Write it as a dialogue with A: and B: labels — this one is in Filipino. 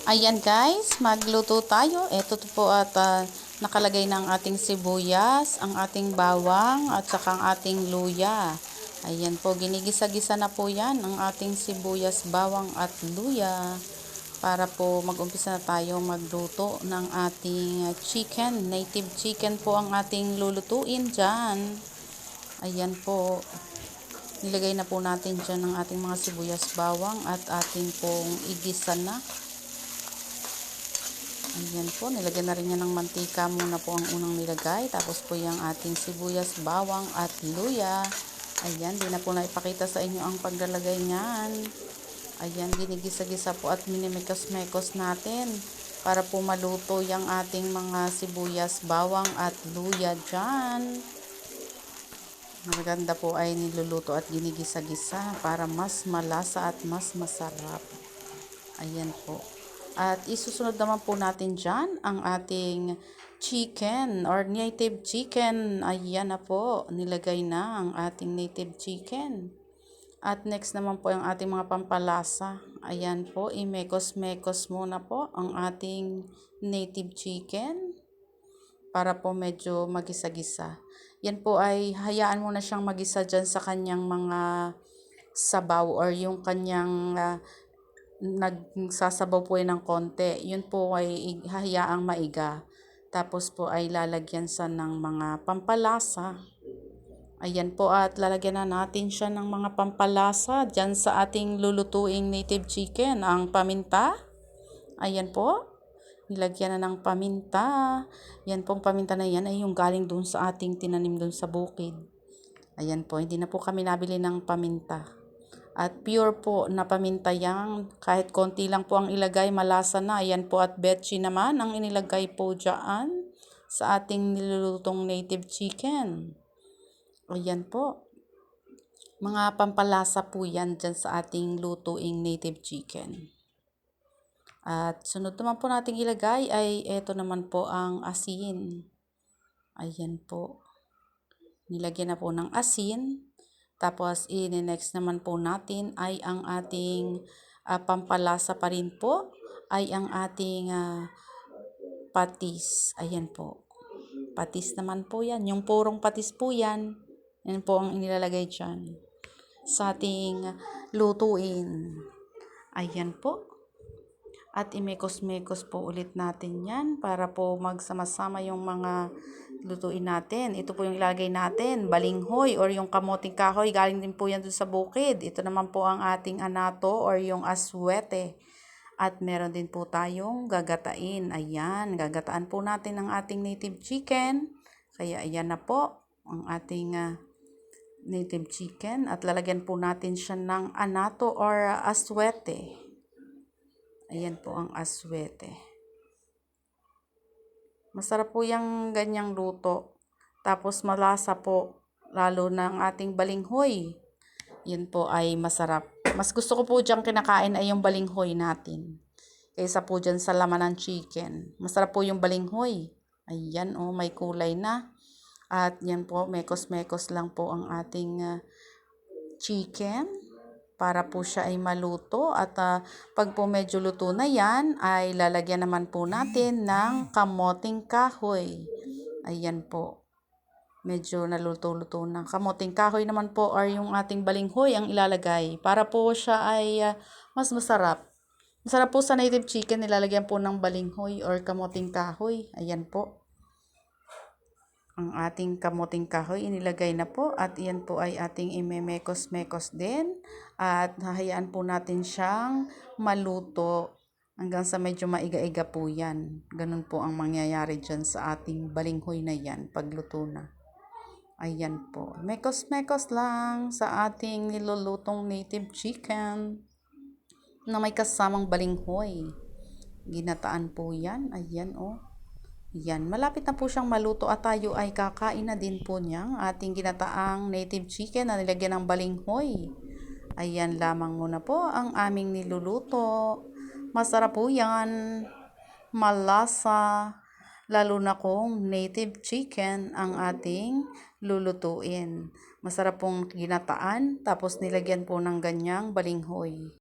A: Ayan guys, magluto tayo. Ito po at nakalagay ng ating sibuyas, ang ating bawang at saka ang ating luya. Ayan po, ginigisa-gisa na po yan ang ating sibuyas, bawang at luya. Para po mag-umpisa na tayo magluto ng ating chicken. Native chicken po ang ating lulutuin dyan. Ayan po. Nilagay na po natin dyan ang ating mga sibuyas, bawang at ating pong igisa na. Ayan po, nilagyan na rin yan ng mantika muna po ang unang nilagay. Tapos po yung ating sibuyas, bawang at luya. Ayan, di na po naipakita sa inyo ang paglalagay niyan. Ayan, ginigisa-gisa po at minimekos-mekos natin para po maluto yung ating mga sibuyas, bawang at luya dyan. Maganda po ay niluluto at ginigisa-gisa para mas malasa at mas masarap. Ayan po. At isusunod naman po natin dyan ang ating chicken or native chicken. Ayan na po, nilagay na ang ating native chicken. At next naman po yung ating mga pampalasa. Ayan po, imekos-mekos muna po ang ating native chicken para po medyo magisa-gisa. Yan po ay hayaan mo na siyang magisa dyan sa kanyang mga sabaw or yung kanyang nagsasabaw po ng konti. Yun po ay hayaang maiga. Tapos po ay lalagyan sa ng mga pampalasa. Ayan po at lalagyan na natin siya ng mga pampalasa dyan sa ating lulutuing native chicken. Ang paminta. Ayan po. Nilagyan na ng paminta. Yan pong paminta na yan ay yung galing dun sa ating tinanim dun sa bukid. Ayan po. Hindi na po kami nabili ng paminta. At pure po na paminta yan. Kahit konti lang po ang ilagay, malasa na. Ayan po at betchy naman ang inilagay po dyan sa ating nilulutong native chicken. Ayan po. Mga pampalasa po yan dyan sa ating lutuing native chicken. At sunod naman po nating ilagay ay eto naman po ang asin. Ayan po. Nilagyan na po ng asin. Tapos, next naman po natin ay ang ating pampalasa pa rin po ay ang ating patis. Ayan po. Patis naman po yan. Yung purong patis po yan. Yan po ang inilalagay dyan sa ating lutuin. Ayan po. At imekos-mekos po ulit natin yan para po magsama-sama yung mga lutuin natin. Ito po yung ilalagay natin, balinghoy or yung kamoting kahoy. Galing din po yan dun sa bukid. Ito naman po ang ating anato or yung aswete. At meron din po tayong gagatain. Ayan, gagataan po natin ang ating native chicken. Kaya ayan na po ang ating native chicken. At lalagyan po natin siya ng anato or aswete. Ayan po ang aswete. Masarap po yung ganyang luto. Tapos malasa po, lalo na ang ating balinghoy. Yun po ay masarap. Mas gusto ko po dyan kinakain ay yung balinghoy natin. Kaysa po dyan sa laman ng chicken. Masarap po yung balinghoy. Ayan oh, may kulay na. At yan po, mekos-mekos lang po ang ating chicken. Para po siya ay maluto at pag po medyo luto na yan ay lalagyan naman po natin ng kamoting kahoy. Ayan po. Medyo naluto-luto na. Kamoting kahoy naman po or yung ating balinghoy ang ilalagay para po siya ay mas masarap. Masarap po sa native chicken nilalagyan po ng balinghoy or kamoting kahoy. Ayan po. Ang ating kamoting kahoy inilagay na po at iyan po ay ating imemekos-mekos din at hahayaan po natin siyang maluto hanggang sa medyo maiga-iga po yan. Ganun po ang mangyayari dyan sa ating balinghoy na yan pagluto na. Ayan po. Mekos-mekos lang sa ating nilulutong native chicken na may kasamang balinghoy. Ginataan po yan. Ayan oh. Yan, malapit na po siyang maluto at tayo ay kakain na din po niya ating ginataang native chicken na nilagyan ng balinghoy. Ayan lamang muna po ang aming niluluto. Masarap po yan, malasa, lalo na kung native chicken ang ating lulutuin. Masarap pong ginataan tapos nilagyan po ng ganyang balinghoy.